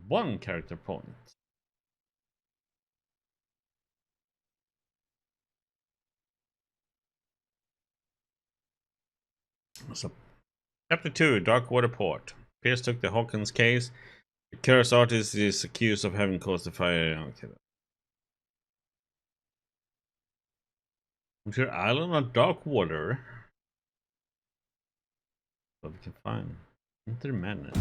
1 character point. So, Chapter 2, Dark Water Port. Pierce took the Hawkins case. The cursed artist is accused of having caused the fire. Okay. Your island on dark water. What we can find. Enter madness.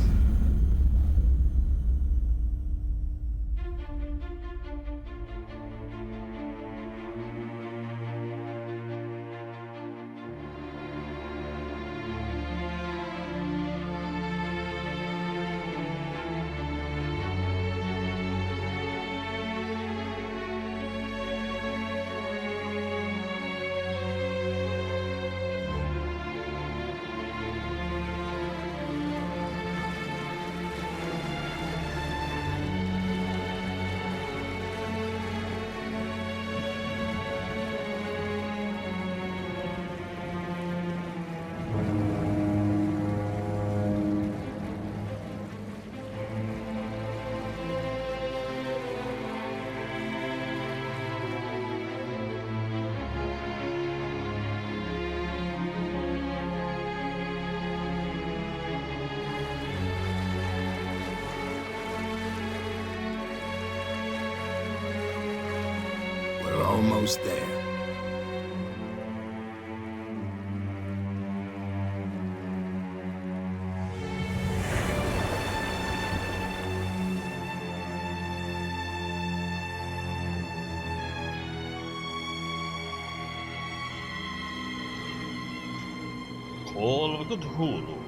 Almost there. Call of Cthulhu.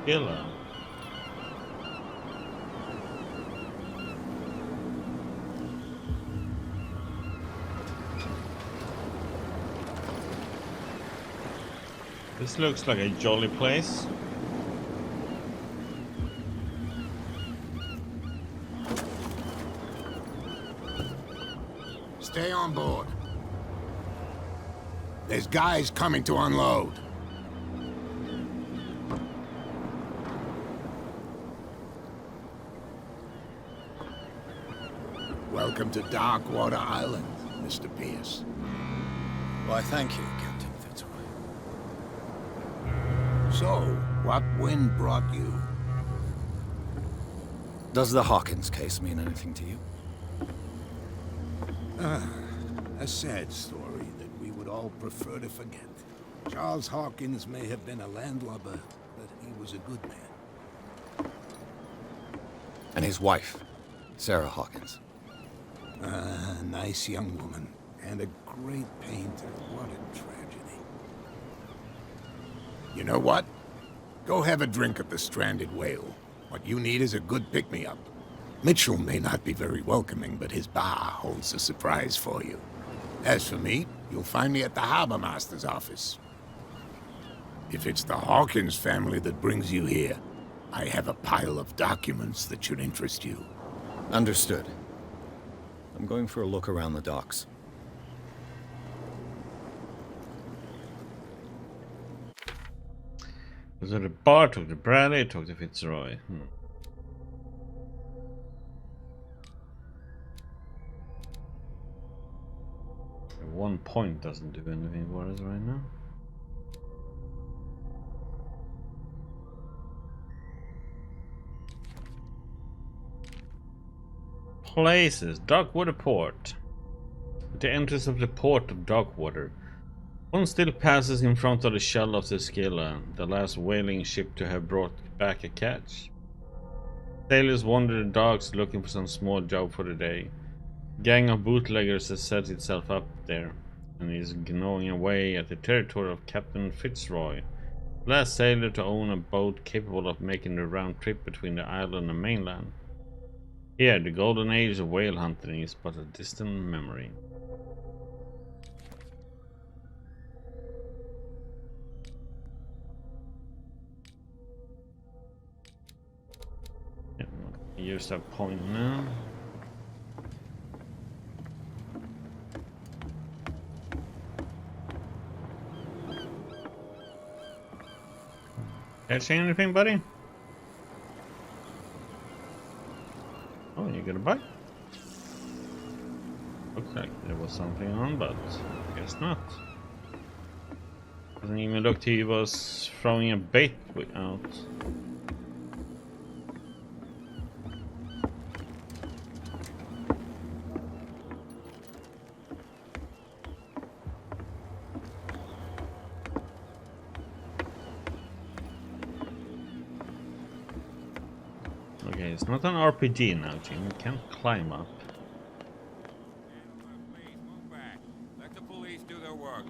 Killer. This looks like a jolly place. Stay on board. There's guys coming to unload. Welcome to Darkwater Island, Mr. Pierce. Why, thank you, Captain Fitzroy. So, what wind brought you? Does the Hawkins case mean anything to you? A sad story that we would all prefer to forget. Charles Hawkins may have been a landlubber, but he was a good man. And his wife, Sarah Hawkins. A nice young woman, and a great painter. What a tragedy. You know what? Go have a drink at the Stranded Whale. What you need is a good pick-me-up. Mitchell may not be very welcoming, but his bar holds a surprise for you. As for me, you'll find me at the Harbor Master's office. If it's the Hawkins family that brings you here, I have a pile of documents that should interest you. Understood. I'm going for a look around the docks. Was it a bar? Talk to Bradley, talk to Fitzroy. One point doesn't do anything for us right now. Places. Darkwater Port. At the entrance of the port of Darkwater, one still passes in front of the shell of the Scylla, the last whaling ship to have brought back a catch. Sailors wander the docks looking for some small job for the day. A gang of bootleggers has set itself up there and is gnawing away at the territory of Captain Fitzroy, the last sailor to own a boat capable of making the round trip between the island and mainland. Here, the golden age of whale hunting is but a distant memory. Use that point now. Catching anything, buddy? Oh, you got a bite? Looks like there was something on, but I guess not. Doesn't even look he was throwing a bait out. Okay, it's not an RPG now, Jim. You can't climb up. Please move back. Let the police do their work.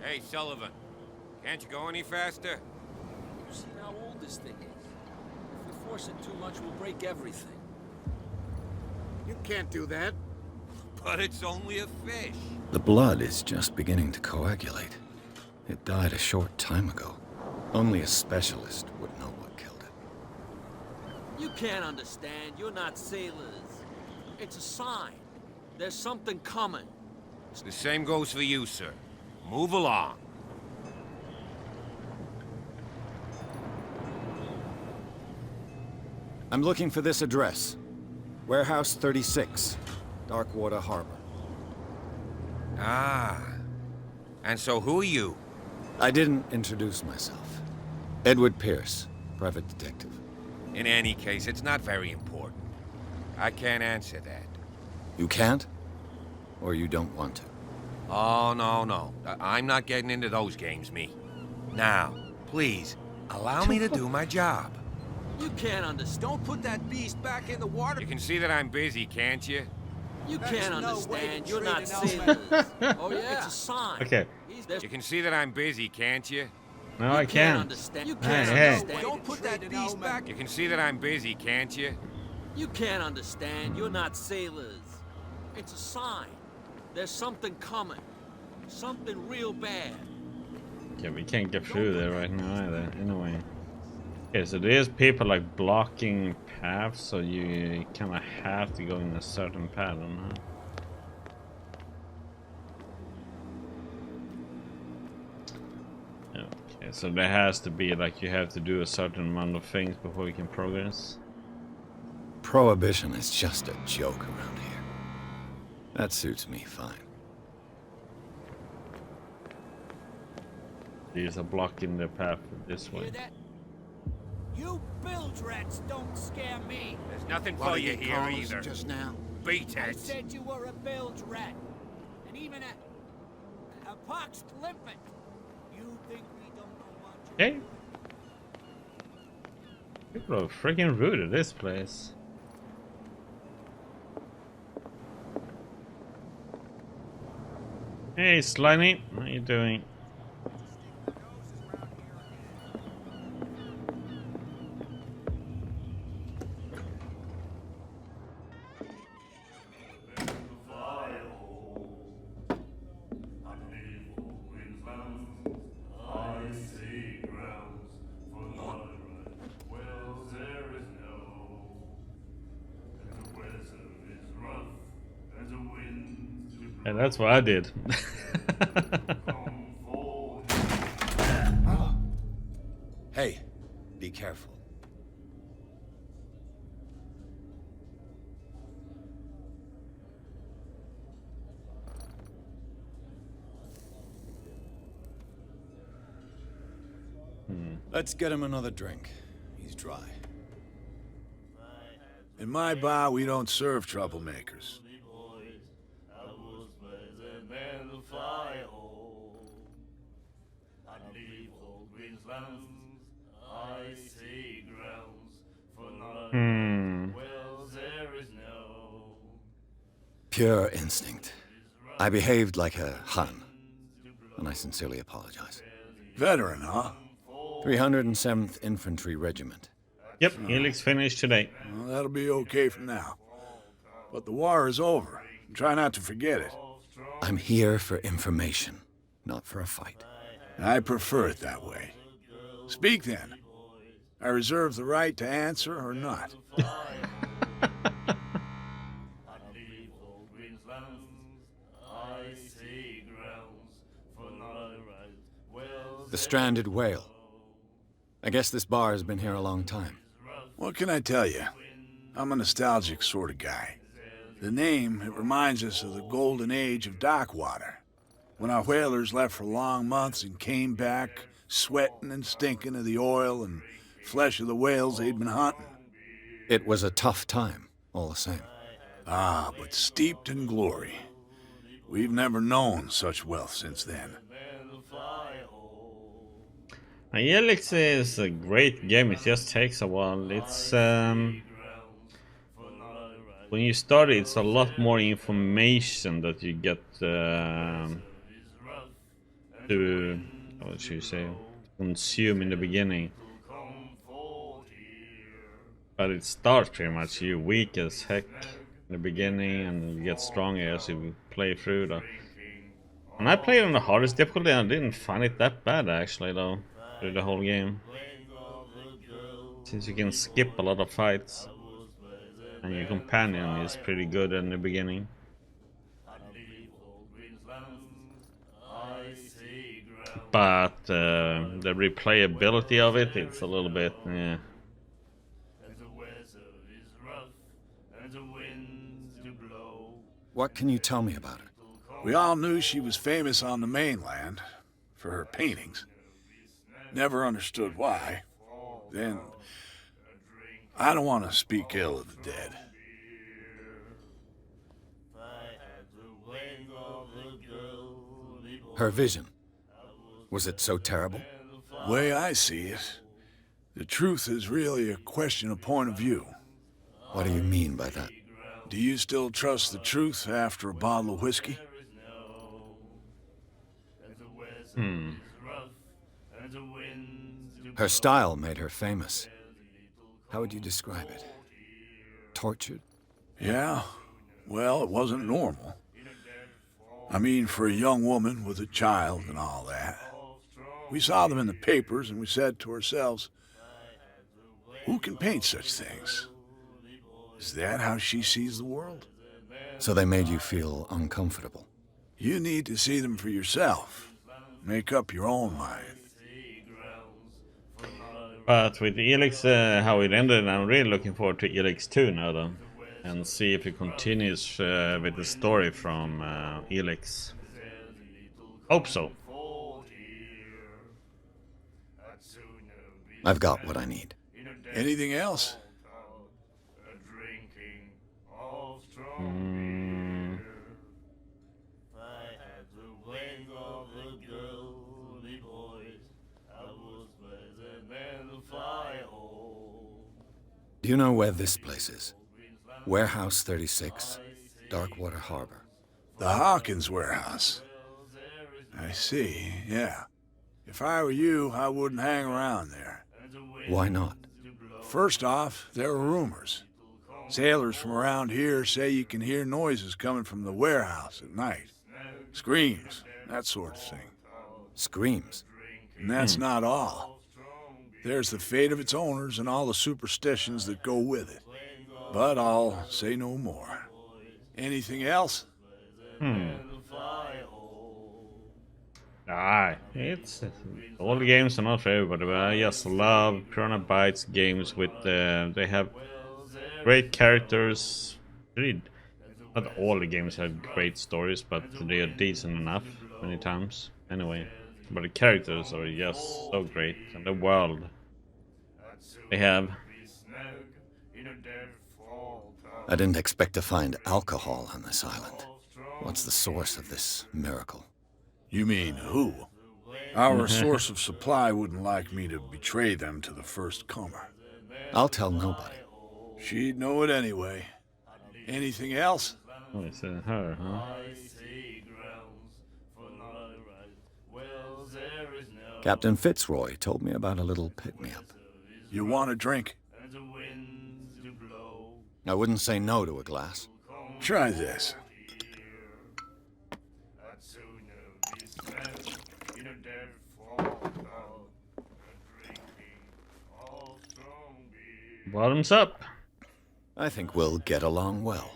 Hey, Sullivan. Can't you go any faster? You see how old this thing is? If we force it too much, we'll break everything. You can't do that. But it's only a fish. The blood is just beginning to coagulate. It died a short time ago. Only a specialist would know what killed it. You can't understand. You're not sailors. It's a sign. There's something coming. The same goes for you, sir. Move along. I'm looking for this address. Warehouse 36, Darkwater Harbor. Ah. And so who are you? I didn't introduce myself. Edward Pierce, private detective. In any case, it's not very important. I can't answer that. You can't? Or you don't want to? Oh, no. I'm not getting into those games, me. Now, please, allow me to do my job. You can't understand. Don't put that beast back in the water. You can see that I'm busy, can't you? You can't understand. You're not treat an sailors. Oh yeah. It's a sign. Okay. You can see that I'm busy, can't you? No, I You can't can't. understand. You Hey, can't hey. understand. Don't put that beast back. You can see that I'm busy, can't you? You can't understand. You're not sailors. It's a sign. There's something coming. Something real bad. Okay, we can't get through there right now either, anyway. Okay, so there's people like blocking paths, so you kind of have to go in a certain pattern, huh? Okay, so there has to be like you have to do a certain amount of things before you can progress. Prohibition is just a joke around here. That suits me fine. These are blocking the path this way. Hear that? You bilge rats don't scare me. There's nothing What for did you you here call us either. just now? Beat I it. said you were a bilge rat. And even a poxed limpet. You think we don't know what you're Okay. People are freaking rude at this place. Hey, Slimy, how you doing? And that's what I did. Hey, be careful. Let's get him another drink. He's dry. In my bar, we don't serve troublemakers. Pure instinct. I behaved like a Hun, and I sincerely apologize. Veteran, huh? 307th Infantry Regiment. Yep, Helix finished today. Well, that'll be okay for now. But the war is over. Try not to forget it. I'm here for information, not for a fight. I prefer it that way. Speak then. I reserve the right to answer or not. The stranded whale. I guess this bar has been here a long time. What can I tell you? I'm a nostalgic sort of guy. The name, it reminds us of the golden age of dockwater, when our whalers left for long months and came back sweating and stinking of the oil and flesh of the whales they'd been hunting. It was a tough time, all the same. Ah, but steeped in glory. We've never known such wealth since then. Helix is a great game, it just takes a while. It's when you start it's a lot more information that you get to, what should you say, consume in the beginning. But it starts pretty much you weak as heck in the beginning, and you get stronger as you play through though. And I played on the hardest difficulty and I didn't find it that bad actually though, through the whole game. Since you can skip a lot of fights. And your companion is pretty good in the beginning. But the replayability of it, it's a little bit, yeah. What can you tell me about her? We all knew she was famous on the mainland for her paintings. Never understood why. Then, I don't want to speak ill of the dead. Her vision. Was it so terrible? The way I see it, the truth is really a question of point of view. What do you mean by that? Do you still trust the truth after a bottle of whiskey? Her style made her famous. How would you describe it? Tortured? Yeah, well, it wasn't normal. I mean, for a young woman with a child and all that. We saw them in the papers and we said to ourselves, who can paint such things? Is that how she sees the world? So they made you feel uncomfortable? You need to see them for yourself. Make up your own mind. But with Helix, how it ended, I'm really looking forward to Helix 2 now though. And see if it continues with the story from Helix. Hope so. I've got what I need. Anything else? Do you know where this place is? Warehouse 36, Darkwater Harbor. The Hawkins warehouse. I see, yeah. If I were you, I wouldn't hang around there. Why not? First off, there are rumors. Sailors from around here say you can hear noises coming from the warehouse at night. Screams, that sort of thing. Screams? And that's not all. There's the fate of its owners and all the superstitions that go with it. But I'll say no more. Anything else? It's all the games are not for everybody, but I just love Piranha Bytes games with they have great characters. Really, not all the games have great stories, but they are decent enough many times. Anyway, but the characters are just so great, and the world they have. I didn't expect to find alcohol on this island. What's the source of this miracle? You mean who? Our source of supply wouldn't like me to betray them to the first comer. I'll tell nobody. She'd know it anyway. Anything else? Oh, it's her, huh? Captain Fitzroy told me about a little pick-me-up. You want a drink? I wouldn't say no to a glass. Try this. Bottoms up. I think we'll get along well.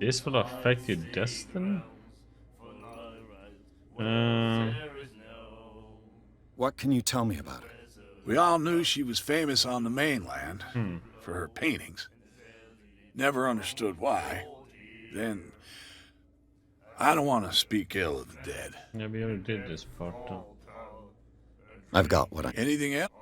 This will affect your destiny? Uh, What can you tell me about her? We all knew she was famous on the mainland for her paintings. Never understood why. Then, I don't want to speak ill of the dead. yeah, we already did this part though. I've got what I... Anything else?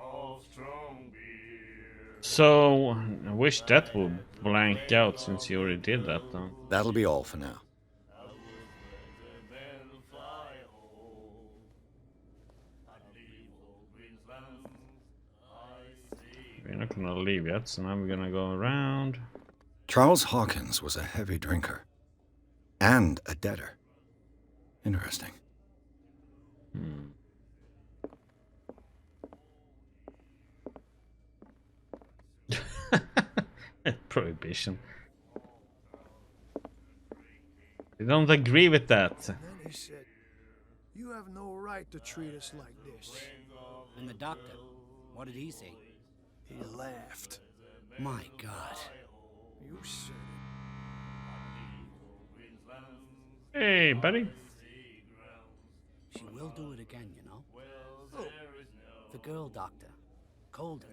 So, I wish that would blank out since you already did that though. That'll be all for now. We're not gonna leave yet, so now we're gonna go around. Charles Hawkins was a heavy drinker. And a debtor. Interesting. Prohibition. I don't agree with that. Then he said, "You have no right to treat us like this." And the doctor, what did he say? He laughed. My God. You said Hey, buddy. She will do it again, you know. Oh, the girl doctor. Colder.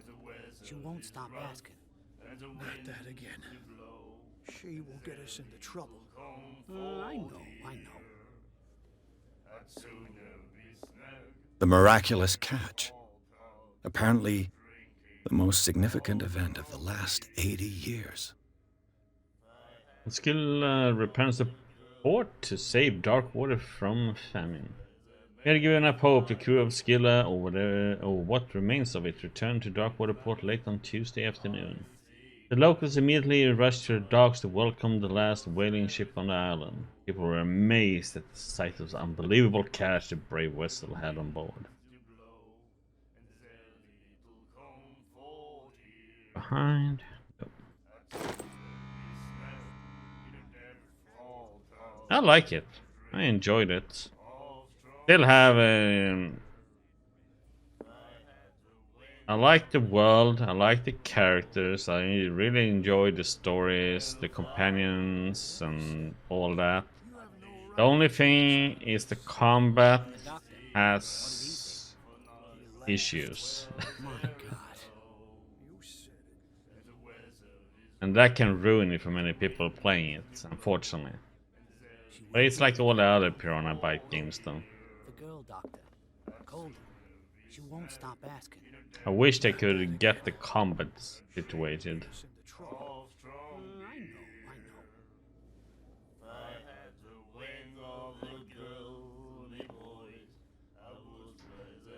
She won't stop asking. it. Not that again. She will get us into trouble. I know. The miraculous catch. Apparently, the most significant event of the last 80 years. Skill repairs the port to save dark water from famine. We had given up hope. The crew of Skilla, or what remains of it, returned to Darkwater Port late on Tuesday afternoon. The locals immediately rushed to the docks to welcome the last whaling ship on the island. People were amazed at the sight of the unbelievable cash the brave vessel had on board. Behind. I like it. I enjoyed it. Still have a... I like the world, I like the characters, I really enjoy the stories, the companions and all that. The only thing is the combat has issues. My God. And that can ruin it for many people playing it, unfortunately. But it's like all the other Piranha Byte games though. The girl doctor. Colder. She won't stop asking. I wish they could get the combat situated. Us into trouble. I know.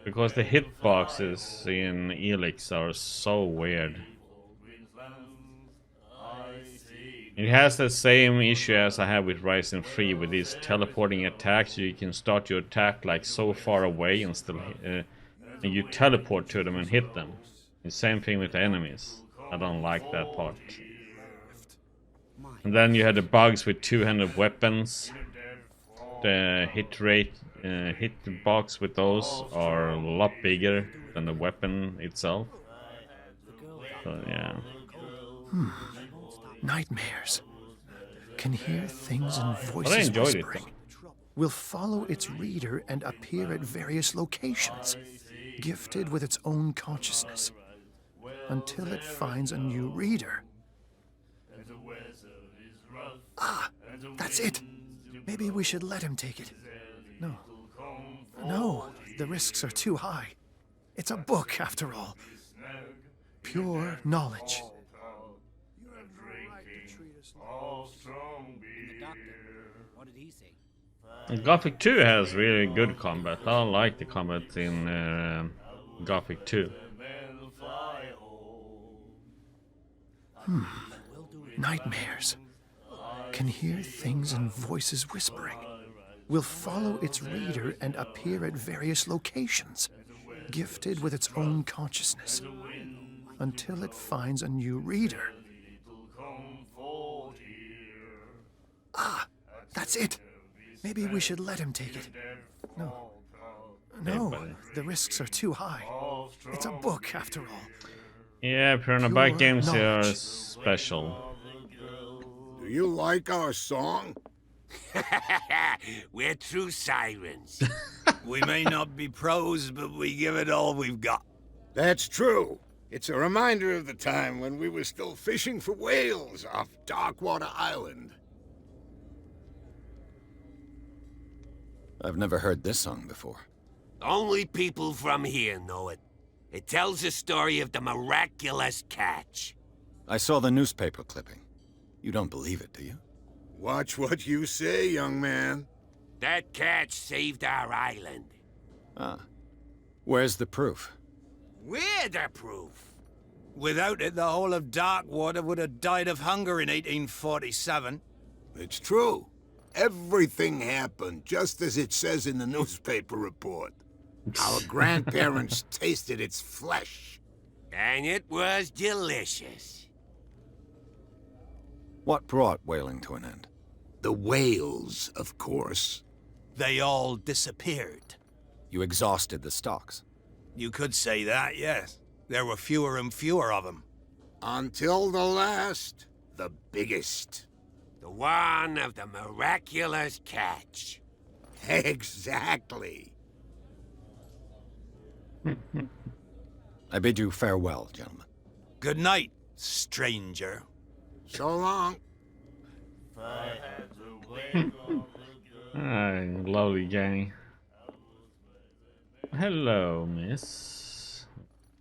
Because the hitboxes in Elix are so weird. It has the same issue as I have with Ryzen 3 with these teleporting attacks. You can start your attack like so far away and still and you teleport to them and hit them. The same thing with the enemies. I don't like that part. And then you had the bugs with two-handed weapons. The hit rate, hit box with those are a lot bigger than the weapon itself. So yeah. Nightmares. Can hear things and But I voices enjoyed it. whispering. Will follow its reader and appear at various locations, gifted with its own consciousness, until it finds a new reader. Ah, that's it. Maybe we should let him take it. No, the risks are too high. It's a book, after all. Pure knowledge. And the doctor, what did he say? Gothic 2 has really good combat. I like the combat in Gothic 2. Nightmares. Can hear things and voices whispering. Will follow its reader and appear at various locations, gifted with its own consciousness, until it finds a new reader. Ah, that's it. Maybe we should let him take it. No, the risks are too high. It's a book, after all. Yeah, Piranha Byte games are special. Do you like our song? We're true sirens. We may not be pros, but we give it all we've got. That's true. It's a reminder of the time when we were still fishing for whales off Darkwater Island. I've never heard this song before. Only people from here know it. It tells the story of the miraculous catch. I saw the newspaper clipping. You don't believe it, do you? Watch what you say, young man. That catch saved our island. Ah. Where's the proof? We're the proof. Without it, the whole of Darkwater would have died of hunger in 1847. It's true. Everything happened just as it says in the newspaper report. Our grandparents tasted its flesh. And it was delicious. What brought whaling to an end? The whales, of course. They all disappeared. You exhausted the stocks. You could say that, yes. There were fewer and fewer of them. Until the last, the biggest. The one of the miraculous catch. Exactly. I bid you farewell, gentlemen. Good night, stranger. So long. Hi, lovely gang. Hello, miss.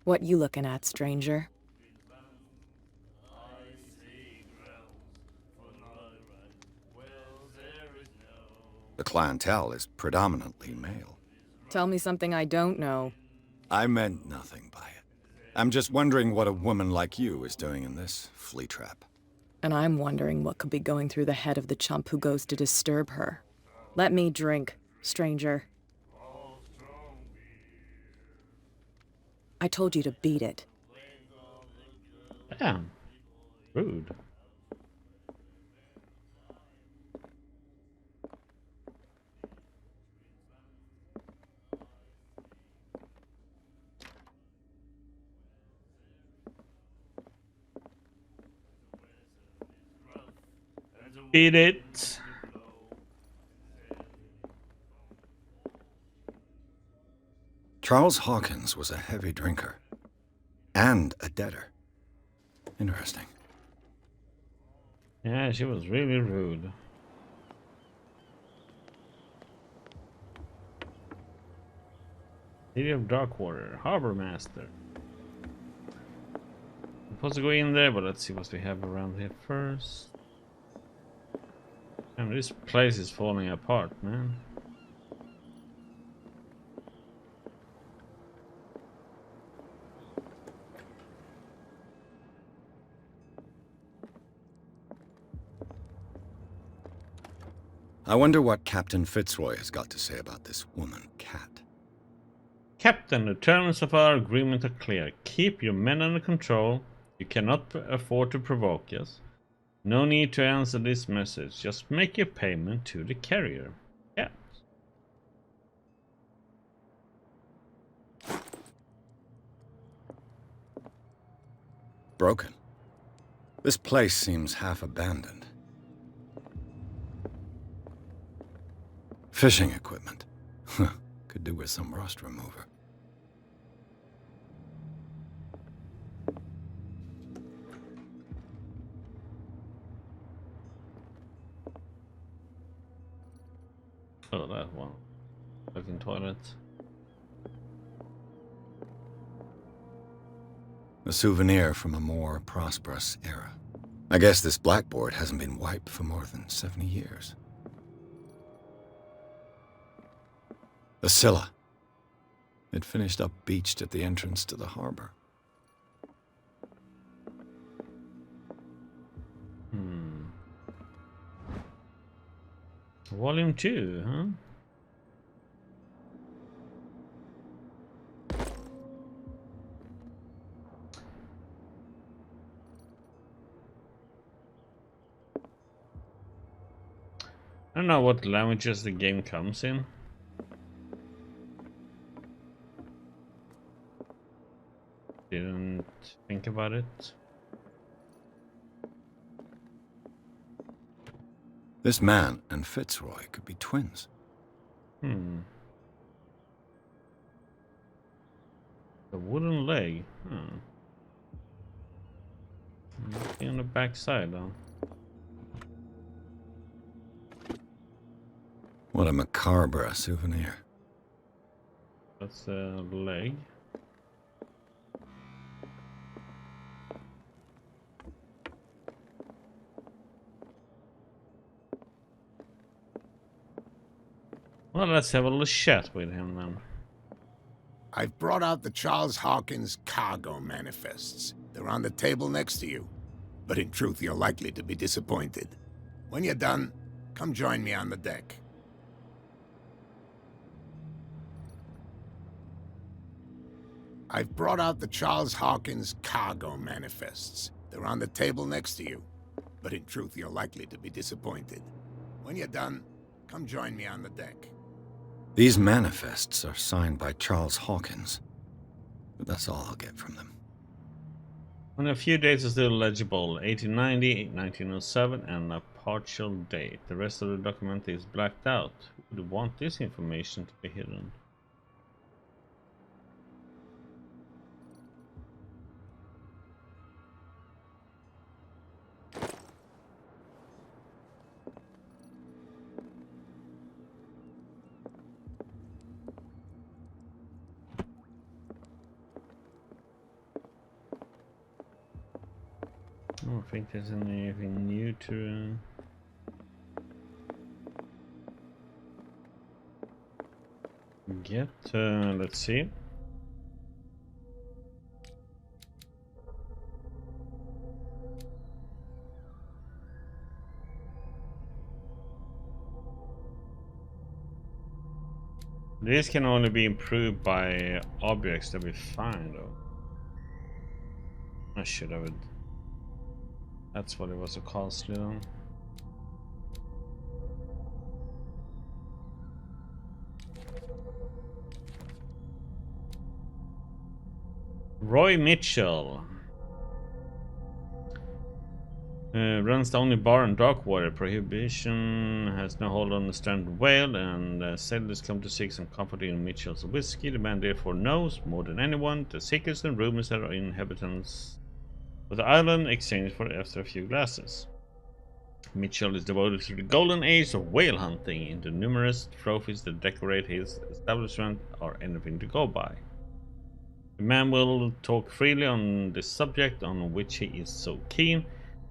What you looking at, stranger? The clientele is predominantly male. Tell me something I don't know. I meant nothing by it. I'm just wondering what a woman like you is doing in this flea trap. And I'm wondering what could be going through the head of the chump who goes to disturb her. Let me drink, stranger. I told you to beat it. Damn. Rude. Beat it. Charles Hawkins was a heavy drinker. And a debtor. Interesting. Yeah, she was really rude. City of Darkwater, Harbor Master. I'm supposed to go in there, but let's see what we have around here first. Damn, this place is falling apart, man. I wonder what Captain Fitzroy has got to say about this woman, Cat. Captain, the terms of our agreement are clear. Keep your men under control. You cannot afford to provoke us. No need to answer this message. Just make your payment to the carrier. Yeah. Broken. This place seems half abandoned. Fishing equipment. Could do with some rust remover. Oh, that one. Fucking toilets. A souvenir from a more prosperous era. I guess this blackboard hasn't been wiped for more than 70 years. The Scylla. It finished up beached at the entrance to the harbor. Volume 2, huh? I don't know what languages the game comes in. Didn't think about it. This man and Fitzroy could be twins. The wooden leg. Nothing on the back side, though. What a macabre souvenir. That's a leg. Well, let's have a little chat with him then. I've brought out the Charles Hawkins cargo manifests. They're on the table next to you. But in truth, you're likely to be disappointed. When you're done, come join me on the deck. I've brought out the Charles Hawkins cargo manifests. They're on the table next to you. But in truth, you're likely to be disappointed. When you're done, come join me on the deck. These manifests are signed by Charles Hawkins. But that's all I'll get from them. Only a few dates are still legible. 1890, 1907, and a partial date. The rest of the document is blacked out. Who would want this information to be hidden? I don't think there's anything new to get. Let's see. This can only be improved by objects that we find, though. I should have it. That's what it was so costly on. Roy Mitchell runs the only bar in Darkwater. Prohibition has no hold on the stranded whale, and sailors come to seek some comfort in Mitchell's whiskey. The man therefore knows more than anyone the secrets and rumors that are inhabitants of the island exchanged for after a few glasses. Mitchell is devoted to the golden age of whale hunting, and the numerous trophies that decorate his establishment are anything to go by. The man will talk freely on this subject on which he is so keen,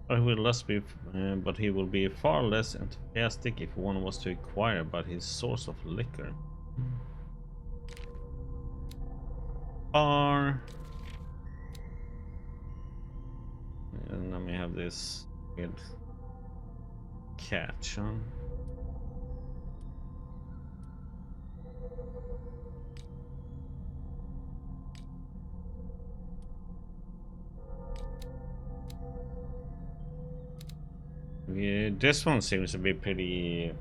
but he will be far less enthusiastic if one was to inquire about his source of liquor. And then we have this weird catch, huh? Yeah, this one seems to be pretty.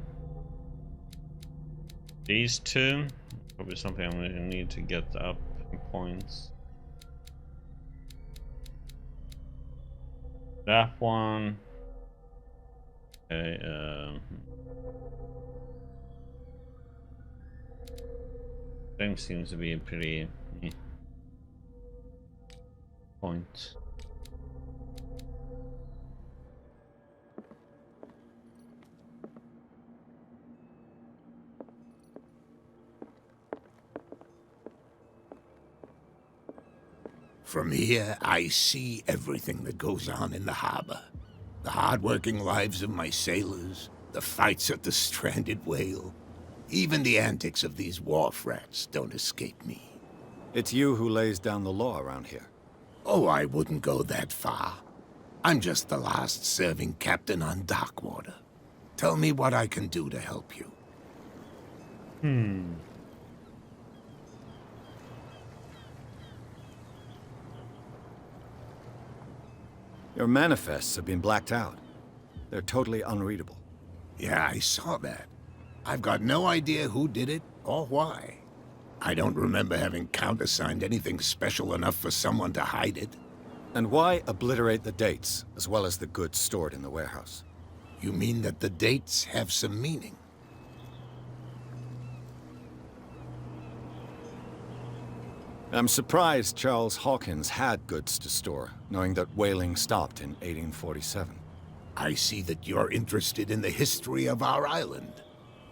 These two, probably something I'm gonna need to get up in points. That one. Okay, them seems to be a pretty point. From here, I see everything that goes on in the harbor. The hard-working lives of my sailors, the fights at the stranded whale. Even the antics of these wharf rats don't escape me. It's you who lays down the law around here. Oh, I wouldn't go that far. I'm just the last serving captain on Darkwater. Tell me what I can do to help you. Your manifests have been blacked out. They're totally unreadable. Yeah, I saw that. I've got no idea who did it or why. I don't remember having countersigned anything special enough for someone to hide it. And why obliterate the dates, as well as the goods stored in the warehouse? You mean that the dates have some meaning? I'm surprised Charles Hawkins had goods to store, knowing that whaling stopped in 1847. I see that you're interested in the history of our island.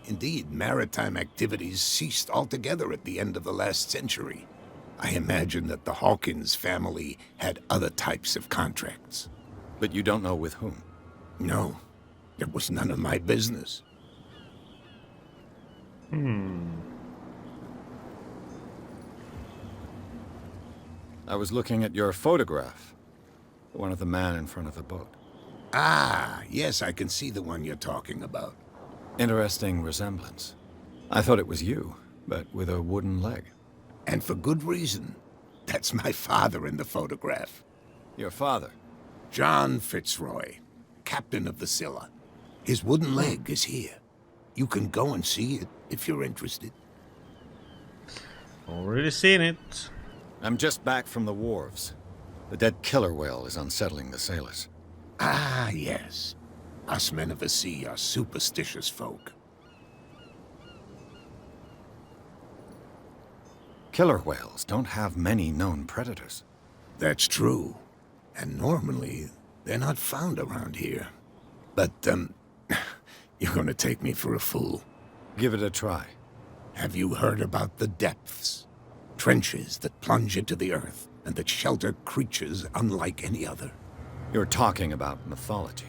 Indeed, maritime activities ceased altogether at the end of the last century. I imagine that the Hawkins family had other types of contracts. But you don't know with whom? No, it was none of my business. I was looking at your photograph. One of the man in front of the boat. Ah, yes, I can see the one you're talking about. Interesting resemblance. I thought it was you, but with a wooden leg. And for good reason. That's my father in the photograph. Your father? John Fitzroy, captain of the Scylla. His wooden leg is here. You can go and see it if you're interested. Already seen it. I'm just back from the wharves. The dead killer whale is unsettling the sailors. Ah, yes. Us men of the sea are superstitious folk. Killer whales don't have many known predators. That's true. And normally, they're not found around here. But, you're gonna take me for a fool. Give it a try. Have you heard about the depths? Trenches that plunge into the earth and that shelter creatures unlike any other. You're talking about mythology.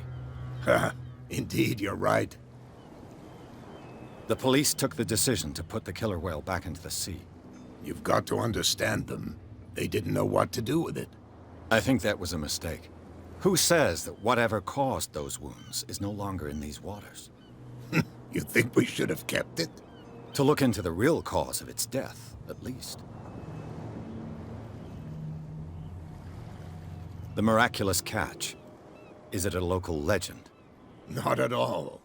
Ha! Indeed, you're right. The police took the decision to put the killer whale back into the sea. You've got to understand them. They didn't know what to do with it. I think that was a mistake. Who says that whatever caused those wounds is no longer in these waters? You think we should have kept it? To look into the real cause of its death, at least. The miraculous catch. Is it a local legend? Not at all.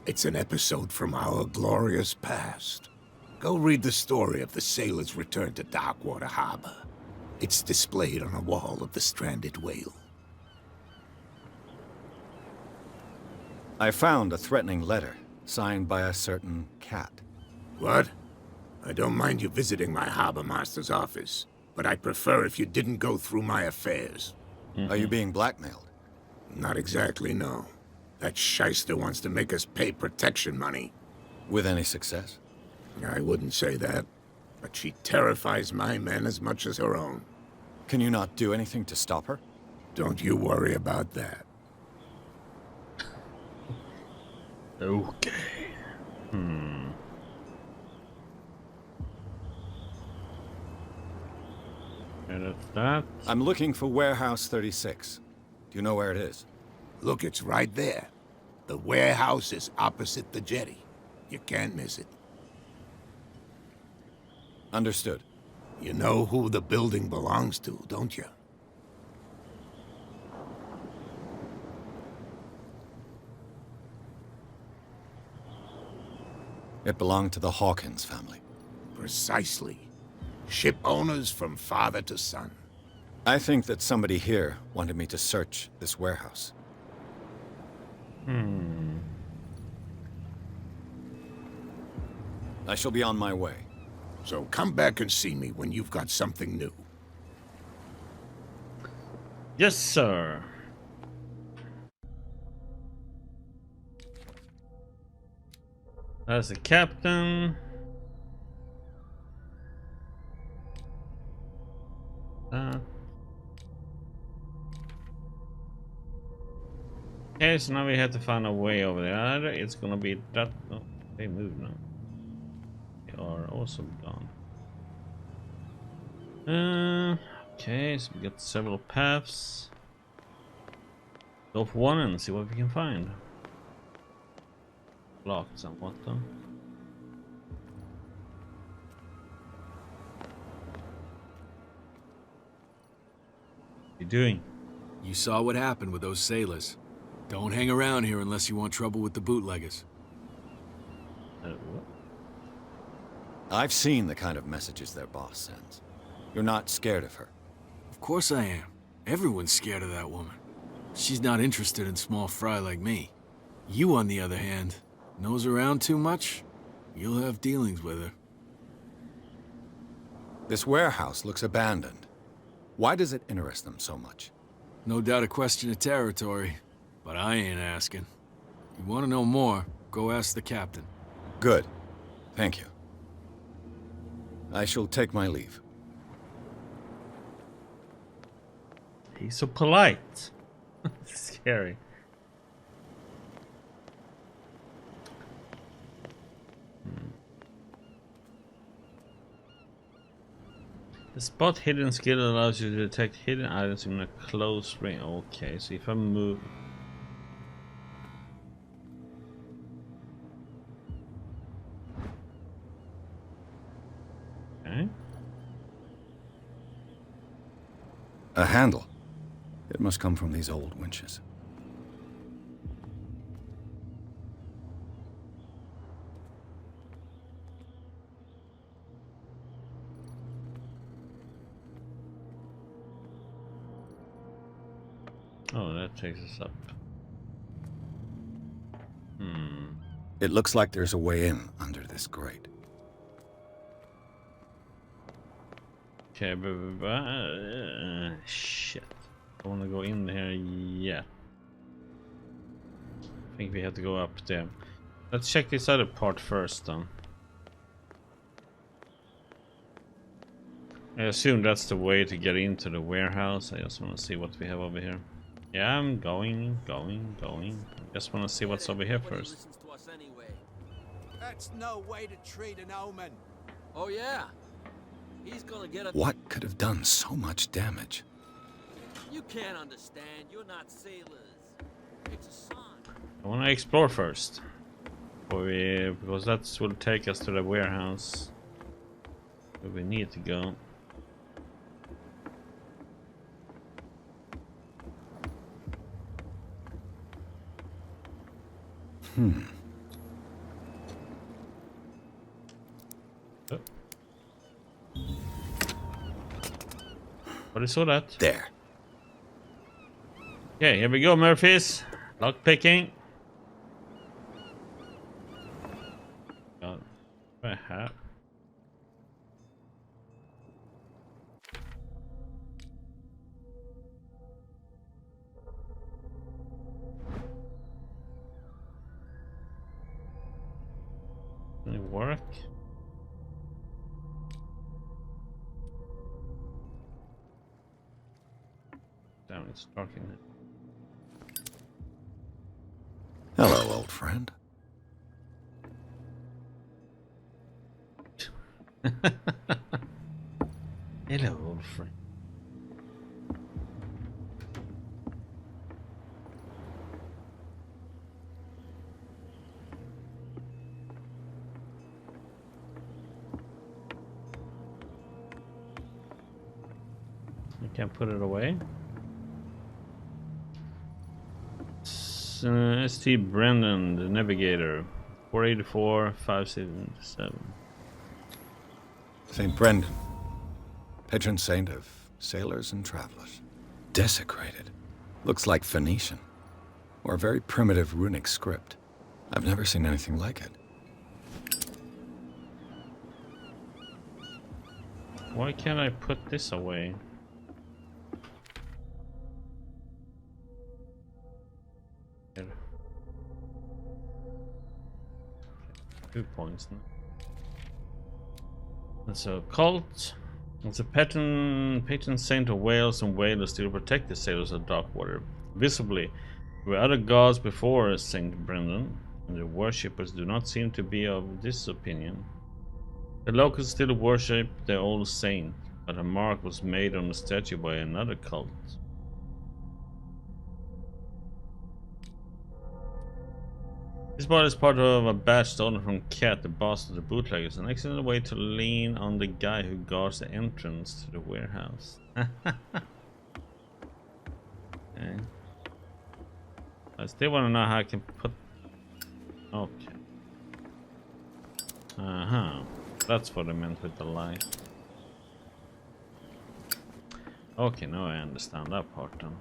It's an episode from our glorious past. Go read the story of the sailor's return to Darkwater Harbor. It's displayed on a wall of the stranded whale. I found a threatening letter, signed by a certain cat. What? I don't mind you visiting my harbor master's office, but I'd prefer if you didn't go through my affairs. Are you being blackmailed? Not exactly, no. That shyster wants to make us pay protection money. With any success? I wouldn't say that, but she terrifies my men as much as her own. Can you not do anything to stop her? Don't you worry about that. Okay. And that's that. I'm looking for Warehouse 36. Do you know where it is? Look, it's right there. The warehouse is opposite the jetty. You can't miss it. Understood. You know who the building belongs to, don't you? It belonged to the Hawkins family. Precisely. Ship owners from father to son. I think that somebody here wanted me to search this warehouse. I shall be on my way. So come back and see me when you've got something new. Yes, sir. That's the captain. Okay, so now we have to find a way over there. It's gonna be that. Oh, they moved now. They are also gone. Okay, so we got several paths. Go for one and see what we can find. Blocked somewhat though. What are you doing? You saw what happened with those sailors. Don't hang around here unless you want trouble with the bootleggers. What? I've seen the kind of messages their boss sends. You're not scared of her. Of course I am. Everyone's scared of that woman. She's not interested in small fry like me. You, on the other hand, nose around too much, you'll have dealings with her. This warehouse looks abandoned. Why does it interest them so much? No doubt a question of territory, but I ain't asking. You want to know more, go ask the captain. Good. Thank you. I shall take my leave. He's so polite. Scary. The spot hidden skill allows you to detect hidden items in a close range. Okay, so if I move... Okay. A handle. It must come from these old winches. Oh, that takes us up. It looks like there's a way in under this grate. Okay, shit. I want to go in here yet. I think we have to go up there. Let's check this other part first, then. I assume that's the way to get into the warehouse. I just want to see what we have over here. Yeah, I'm going. Just want to see what's over here first. That's no way to treat an omen. Oh yeah? He's gonna get a... What could have done so much damage? You can't understand. You're not sailors. It's a sign. I want to explore first. Because that will take us to the warehouse where we need to go. Oh. What is all that? There. Okay, here we go, Murphys. Lock picking. God, what a hat. Can it work? Damn, it's dark in there. Hello, old friend. Hello, old friend. You can't put it away. St. Brendan, the navigator. 484 577. St. Brendan, patron saint of sailors and travelers. Desecrated. Looks like Phoenician. Or a very primitive runic script. I've never seen anything like it. Why can't I put this away? Here. 2 points now. That's a cult. It's a patron saint of Wales, and whalers still protect the sailors of Darkwater. Visibly, there were other gods before St. Brendan, and the worshippers do not seem to be of this opinion. The locals still worship the old saint, but a mark was made on the statue by another cult. This body is part of a badge stolen from Cat, the boss of the bootleggers, an excellent way to lean on the guy who guards the entrance to the warehouse. Okay. I still want to know how I can put... Okay. Uh-huh. That's what I meant with the light. Okay, now I understand that part then.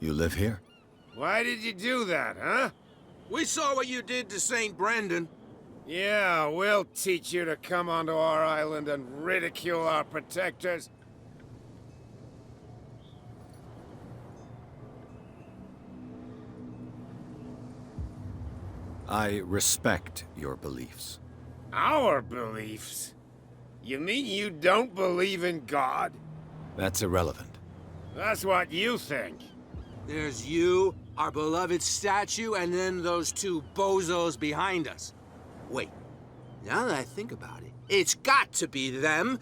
You live here? Why did you do that, huh? We saw what you did to St. Brendan. Yeah, we'll teach you to come onto our island and ridicule our protectors. I respect your beliefs. Our beliefs? You mean you don't believe in God? That's irrelevant. That's what you think. There's you, our beloved statue, and then those two bozos behind us. Wait, now that I think about it, it's got to be them.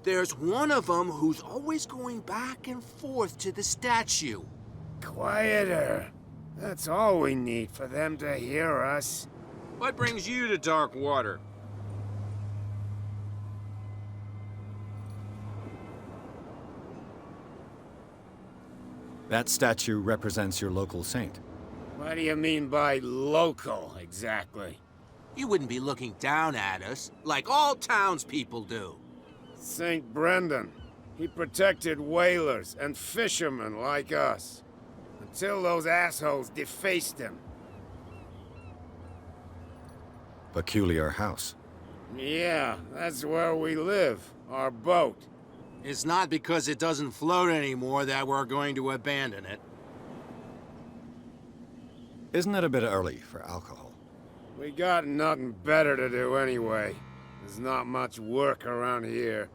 There's one of them who's always going back and forth to the statue. Quieter. That's all we need for them to hear us. What brings you to dark water? That statue represents your local saint. What do you mean by local, exactly? You wouldn't be looking down at us, like all townspeople do. St. Brendan. He protected whalers and fishermen like us. Until those assholes defaced him. Peculiar house. Yeah, that's where we live. Our boat. It's not because it doesn't float anymore that we're going to abandon it. Isn't it a bit early for alcohol? We got nothing better to do anyway. There's not much work around here.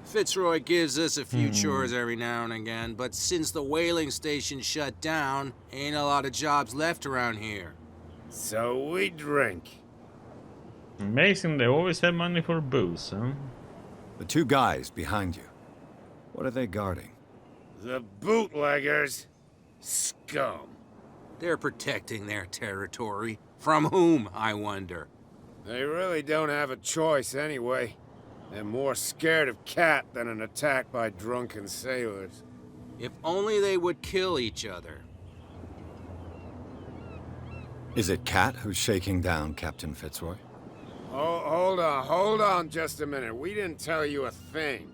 Fitzroy gives us a few chores every now and again, but since the whaling station shut down, ain't a lot of jobs left around here. So we drink. Amazing, they always have money for booze, huh? The two guys behind you. What are they guarding? The bootleggers. Scum. They're protecting their territory. From whom, I wonder? They really don't have a choice anyway. They're more scared of Cat than an attack by drunken sailors. If only they would kill each other. Is it Cat who's shaking down Captain Fitzroy? Oh, hold on just a minute. We didn't tell you a thing.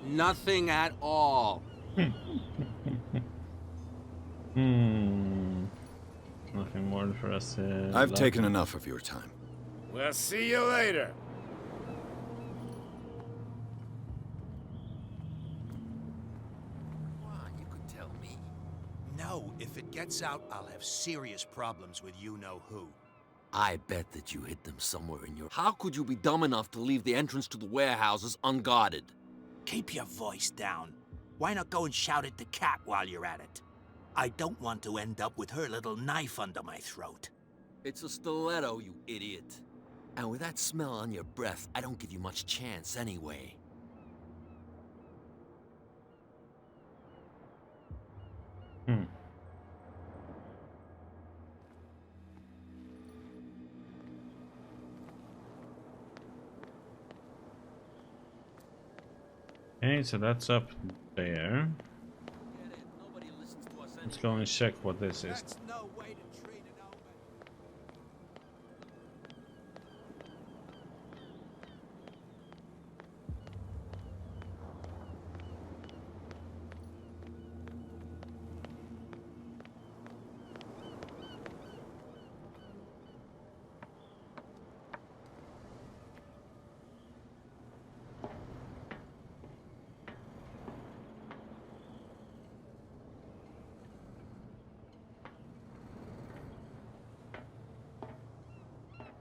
Nothing at all. Nothing more for us. I've taken enough of your time. We'll see you later. You could tell me. No, if it gets out, I'll have serious problems with you-know-who. I bet that you hid them somewhere in your... How could you be dumb enough to leave the entrance to the warehouses unguarded? Keep your voice down. Why not go and shout at the cat while you're at it? I don't want to end up with her little knife under my throat. It's a stiletto, you idiot. And with that smell on your breath, I don't give you much chance anyway. Okay, so that's up there. Let's go and check what this is.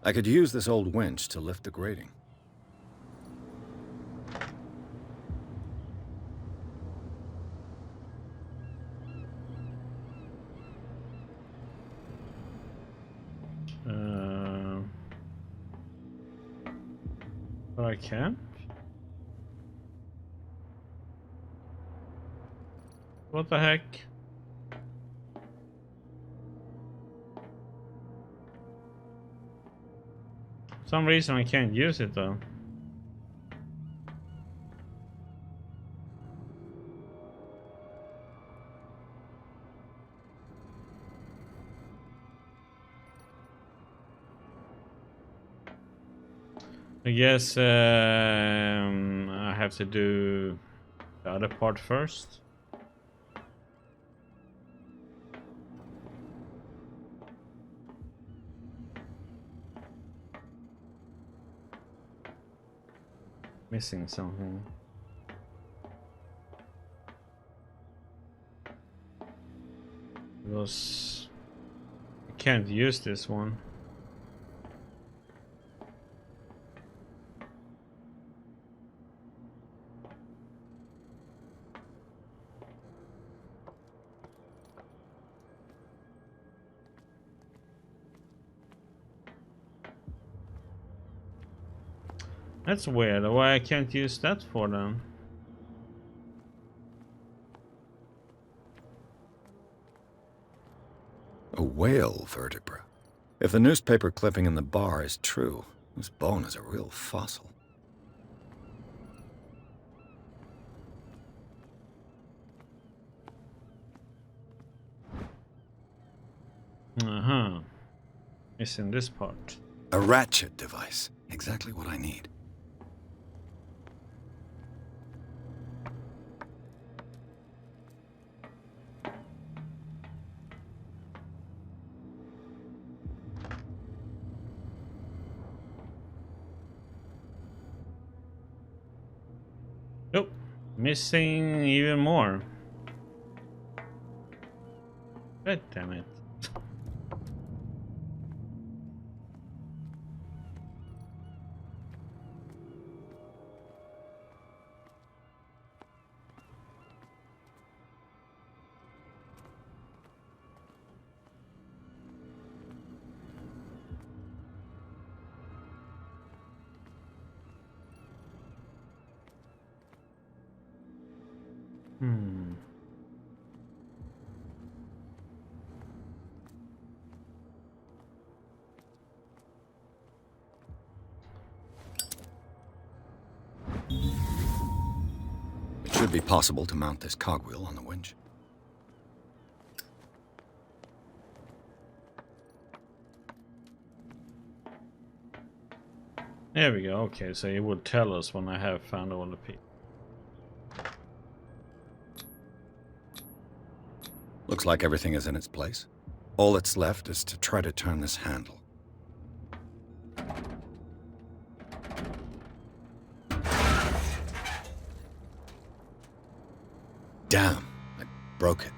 I could use this old winch to lift the grating. But I can't. What the heck? For some reason I can't use it though. I guess I have to do the other part first. Missing something. Because I can't use this one. That's weird. Why I can't use that for them? A whale vertebra. If the newspaper clipping in the bar is true, this bone is a real fossil. Uh-huh. Missing this part. A ratchet device. Exactly what I need. Nope. Missing even more. God damn it. It should be possible to mount this cogwheel on the winch. There we go. Okay, so it would tell us when I have found all the pieces. Looks like everything is in its place. All that's left is to try to turn this handle. Damn, I broke it.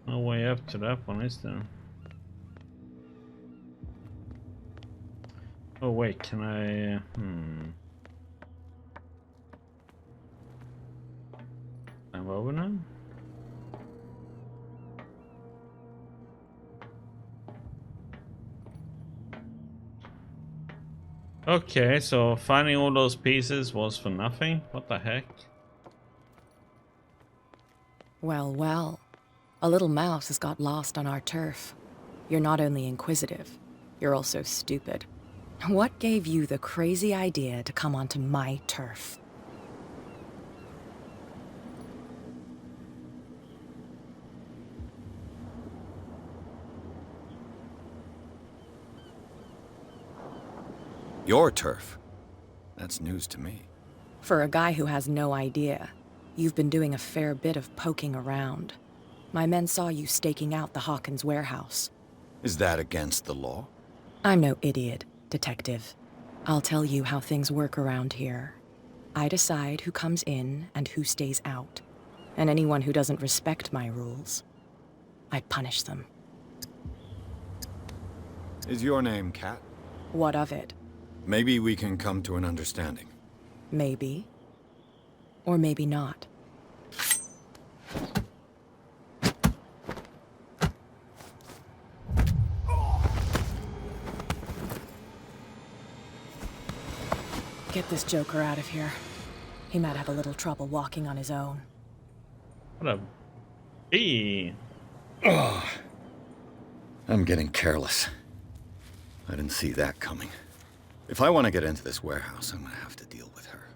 No way up to that one, is there? Oh wait, can I... I'm over now? Okay, so finding all those pieces was for nothing? What the heck? Well, well. A little mouse has got lost on our turf. You're not only inquisitive, you're also stupid. What gave you the crazy idea to come onto my turf? Your turf? That's news to me. For a guy who has no idea, you've been doing a fair bit of poking around. My men saw you staking out the Hawkins warehouse. Is that against the law? I'm no idiot, Detective. I'll tell you how things work around here. I decide who comes in and who stays out. And anyone who doesn't respect my rules, I punish them. Is your name Kat? What of it? Maybe we can come to an understanding. Maybe. Or maybe not. Get this joker out of here. He might have a little trouble walking on his own. What a bee. Oh, I'm getting careless. I didn't see that coming. If I want to get into this warehouse, I'm gonna have to deal with her.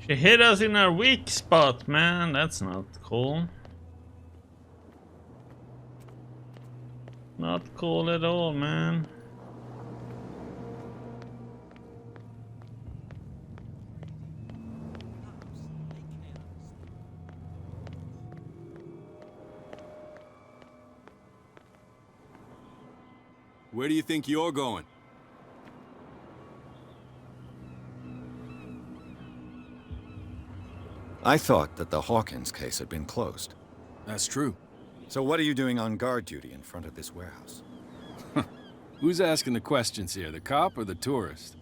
She hit us in our weak spot, man. That's not cool. Not cool at all, man. Where do you think you're going? I thought that the Hawkins case had been closed. That's true. So what are you doing on guard duty in front of this warehouse? Who's asking the questions here, the cop or the tourist?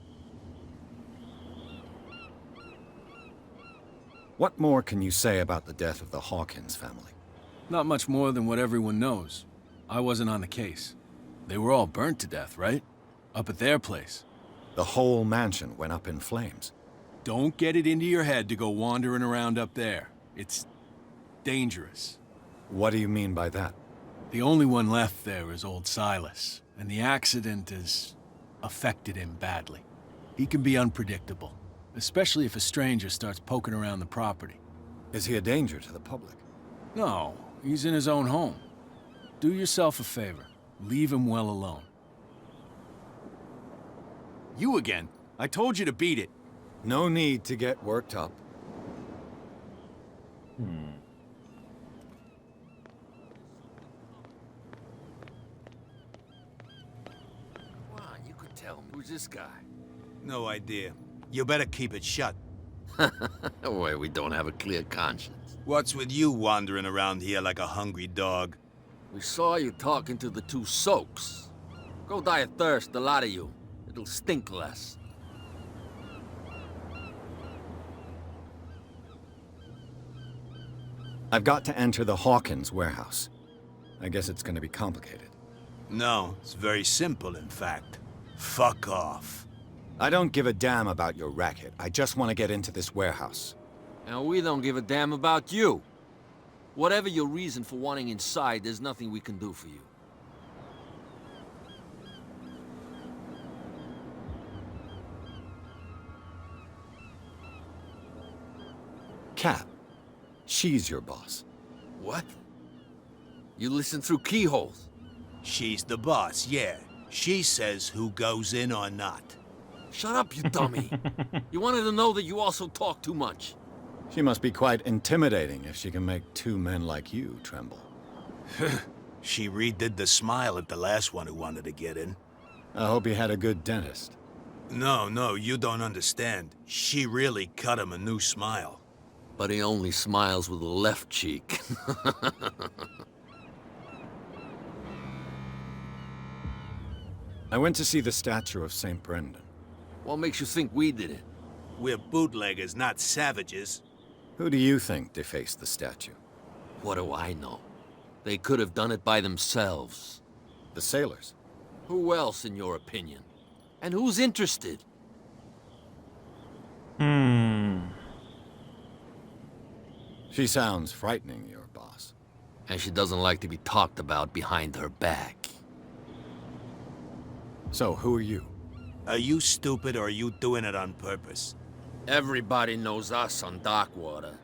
What more can you say about the death of the Hawkins family? Not much more than what everyone knows. I wasn't on the case. They were all burnt to death, right? Up at their place. The whole mansion went up in flames. Don't get it into your head to go wandering around up there. It's dangerous. What do you mean by that? The only one left there is old Silas, and the accident has affected him badly. He can be unpredictable, especially if a stranger starts poking around the property. Is he a danger to the public? No, he's in his own home. Do yourself a favor. Leave him well alone. You again. I told you to beat it. No need to get worked up. Come on, you could tell me. Who's this guy? No idea. You better keep it shut. Why, we don't have a clear conscience. What's with you wandering around here like a hungry dog? We saw you talking to the two soaks. Go die of thirst, the lot of you. It'll stink less. I've got to enter the Hawkins warehouse. I guess it's going to be complicated. No, it's very simple, in fact. Fuck off. I don't give a damn about your racket. I just want to get into this warehouse. And we don't give a damn about you. Whatever your reason for wanting inside, there's nothing we can do for you. Cat. She's your boss. What? You listen through keyholes? She's the boss, yeah. She says who goes in or not. Shut up, you dummy. You wanted to know that you also talk too much. She must be quite intimidating if she can make two men like you tremble. She redid the smile at the last one who wanted to get in. I hope you had a good dentist. No, you don't understand. She really cut him a new smile. But he only smiles with the left cheek. I went to see the statue of St. Brendan. What makes you think we did it? We're bootleggers, not savages. Who do you think defaced the statue? What do I know? They could have done it by themselves. The sailors. Who else, in your opinion? And who's interested? She sounds frightening, your boss. And she doesn't like to be talked about behind her back. So, who are you? Are you stupid or are you doing it on purpose? Everybody knows us on Darkwater.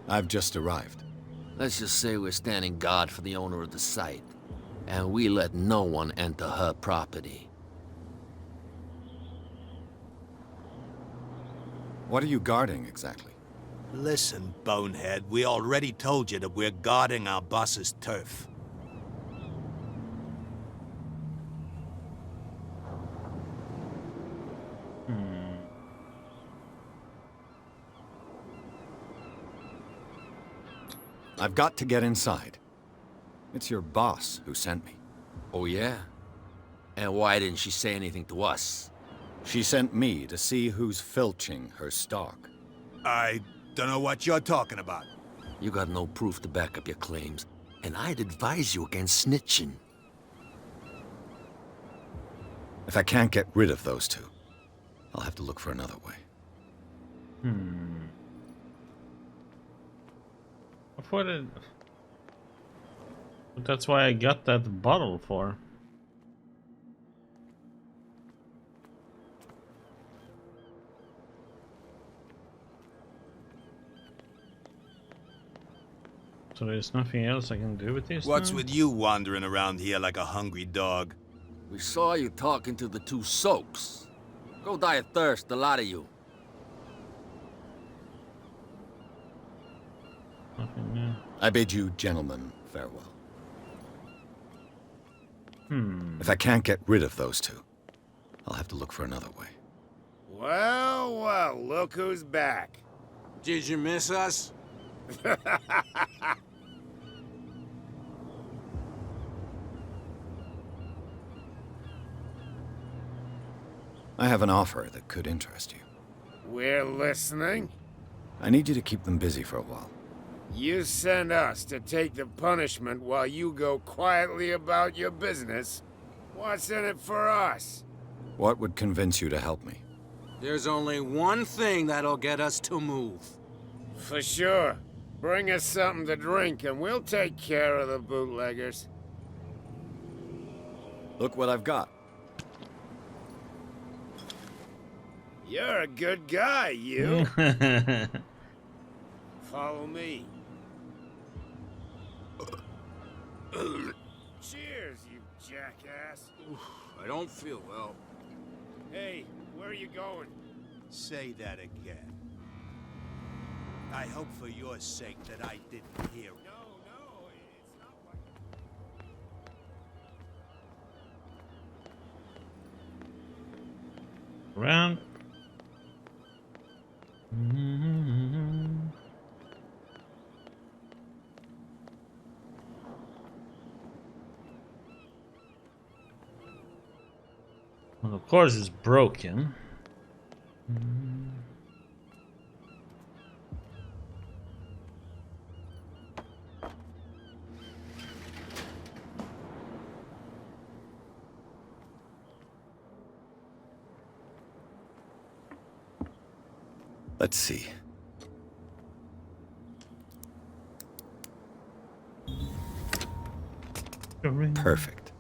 I've just arrived. Let's just say we're standing guard for the owner of the site. And we let no one enter her property. What are you guarding, exactly? Listen, bonehead, we already told you that we're guarding our boss's turf. I've got to get inside. It's your boss who sent me. Oh, yeah? And why didn't she say anything to us? She sent me to see who's filching her stock. I don't know what you're talking about. You got no proof to back up your claims, and I'd advise you against snitching. If I can't get rid of those two, I'll have to look for another way. That's why I got that bottle for. So there's nothing else I can do with this What's now? with you wandering around here like a hungry dog? We saw you talking to the two soaks. Go die of thirst, the lot of you. Nothing there. I bid you gentlemen farewell. If I can't get rid of those two, I'll have to look for another way. Well, well, look who's back. Did you miss us? I have an offer that could interest you. We're listening. I need you to keep them busy for a while. You send us to take the punishment while you go quietly about your business. What's in it for us? What would convince you to help me? There's only one thing that'll get us to move. For sure. Bring us something to drink and we'll take care of the bootleggers. Look what I've got. You're a good guy, you. Follow me. Cheers, you jackass. I don't feel well. Hey, where are you going? Say that again. I hope for your sake that I didn't hear it. No, it's not like... Around. Well, of course it's broken. Let's see. Perfect.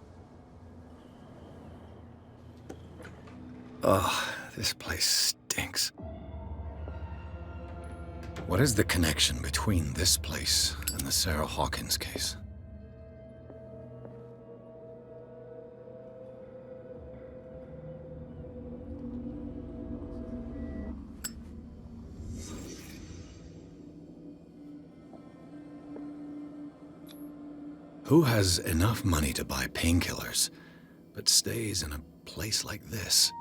Oh, this place stinks. What is the connection between this place and the Sarah Hawkins case? Who has enough money to buy painkillers, but stays in a place like this?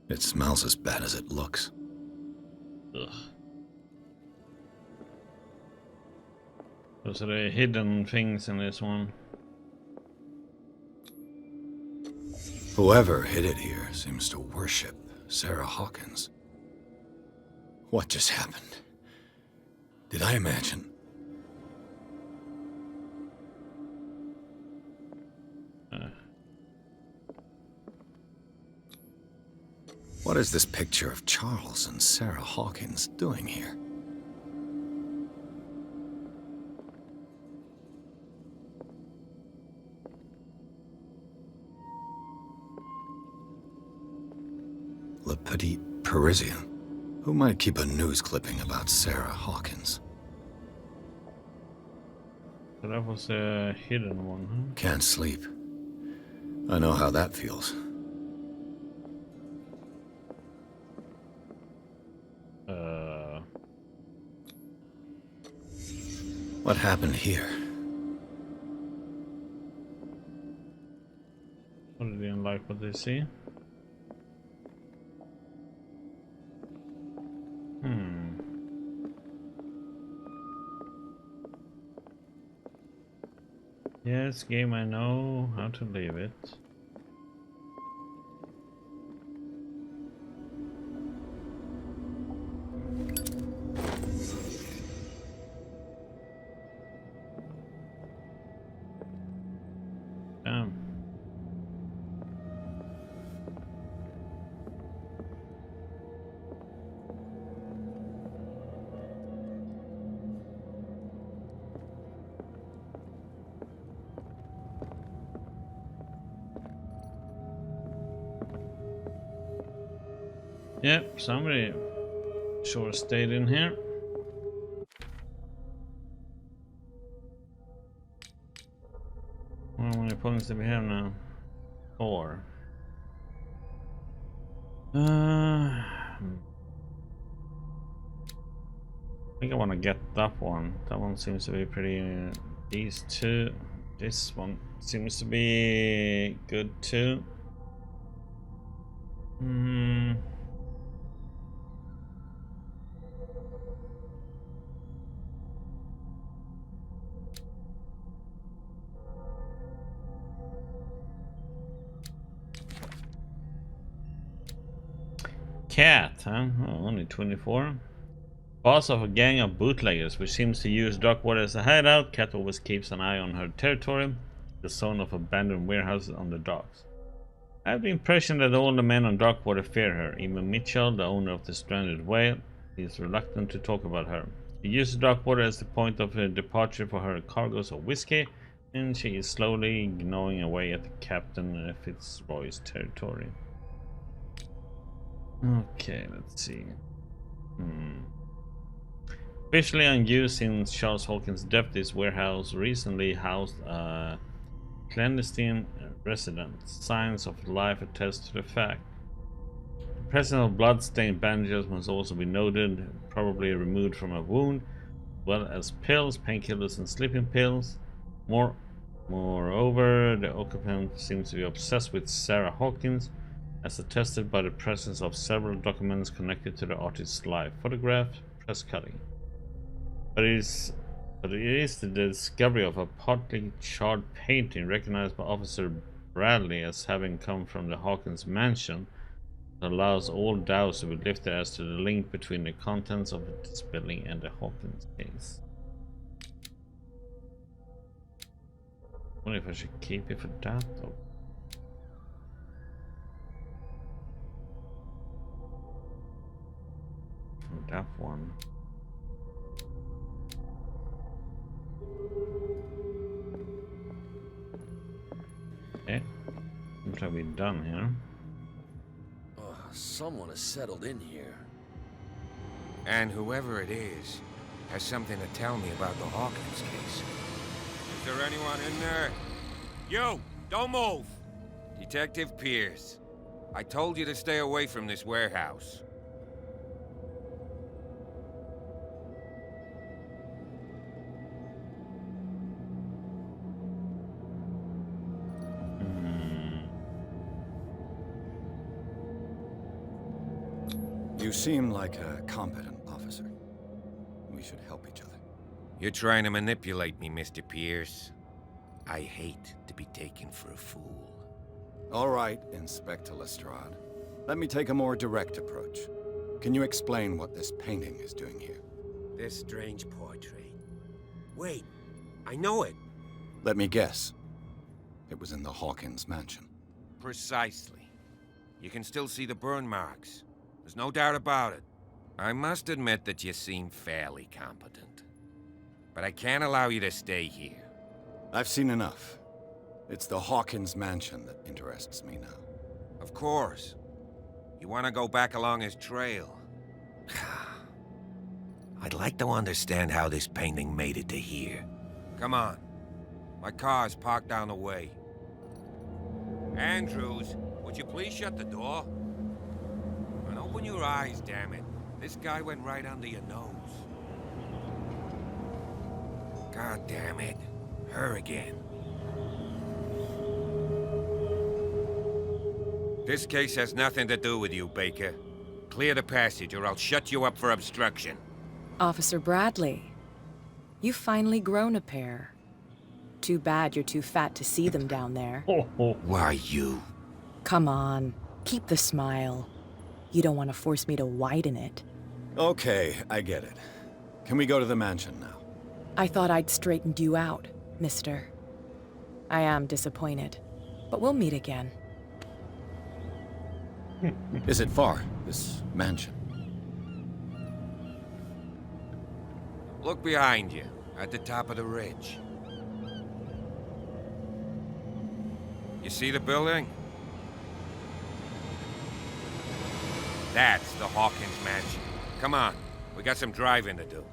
It smells as bad as it looks. Ugh. Those are the hidden things in this one. Whoever hid it here seems to worship Sarah Hawkins. What just happened? Did I imagine? What is this picture of Charles and Sarah Hawkins doing here? Le Petit Parisien. Who might keep a news clipping about Sarah Hawkins? So that was a hidden one, huh? Can't sleep. I know how that feels. What happened here? What did they unlock? What they see? Yes, game, I know how to leave it. Damn. Yep, somebody sure stayed in here. points do we have now? 4. I think I want to get that one. That one seems to be pretty. These two. This one seems to be good too. Cat, huh? Oh, only 24. Boss of a gang of bootleggers, which seems to use Darkwater as a hideout. Cat always keeps an eye on her territory, the zone of abandoned warehouses on the docks. I have the impression that all the men on Darkwater fear her. Even Mitchell, the owner of the stranded whale, is reluctant to talk about her. She uses Darkwater as the point of departure for her cargoes of whiskey, and she is slowly gnawing away at the captain Fitzroy's territory. Okay, let's see. Officially unused since Charles Hawkins' death, this warehouse recently housed a clandestine resident. Signs of life attest to the fact. The presence of blood-stained bandages must also be noted, probably removed from a wound, as well as pills, painkillers, and sleeping pills. Moreover, the occupant seems to be obsessed with Sarah Hawkins, as attested by the presence of several documents connected to the artist's life: photograph, press cutting. But it is the discovery of a partly charred painting recognized by Officer Bradley as having come from the Hawkins mansion that allows all doubts to be lifted as to the link between the contents of this building and the Hawkins case. I wonder if I should keep it for that though. That one. Okay. Seems like we're done here. Someone has settled in here. And whoever it is has something to tell me about the Hawkins case. Is there anyone in there? You! Don't move! Detective Pierce. I told you to stay away from this warehouse. You seem like a competent officer. We should help each other. You're trying to manipulate me, Mr. Pierce. I hate to be taken for a fool. All right, Inspector Lestrade. Let me take a more direct approach. Can you explain what this painting is doing here? This strange portrait. Wait, I know it. Let me guess. It was in the Hawkins mansion. Precisely. You can still see the burn marks. There's no doubt about it. I must admit that you seem fairly competent. But I can't allow you to stay here. I've seen enough. It's the Hawkins mansion that interests me now. Of course. You want to go back along his trail. I'd like to understand how this painting made it to here. Come on. My car's parked down the way. Andrews, would you please shut the door? And open your eyes, damn it. This guy went right under your nose. God damn it. Her again. This case has nothing to do with you, Baker. Clear the passage or I'll shut you up for obstruction. Officer Bradley, you've finally grown a pair. Too bad you're too fat to see them down there. Why you? Come on, keep the smile. You don't want to force me to widen it. Okay, I get it. Can we go to the mansion now? I thought I'd straightened you out, mister. I am disappointed, but we'll meet again. Is it far, this mansion? Look behind you, at the top of the ridge. You see the building? That's the Hawkins mansion. Come on, we got some driving to do.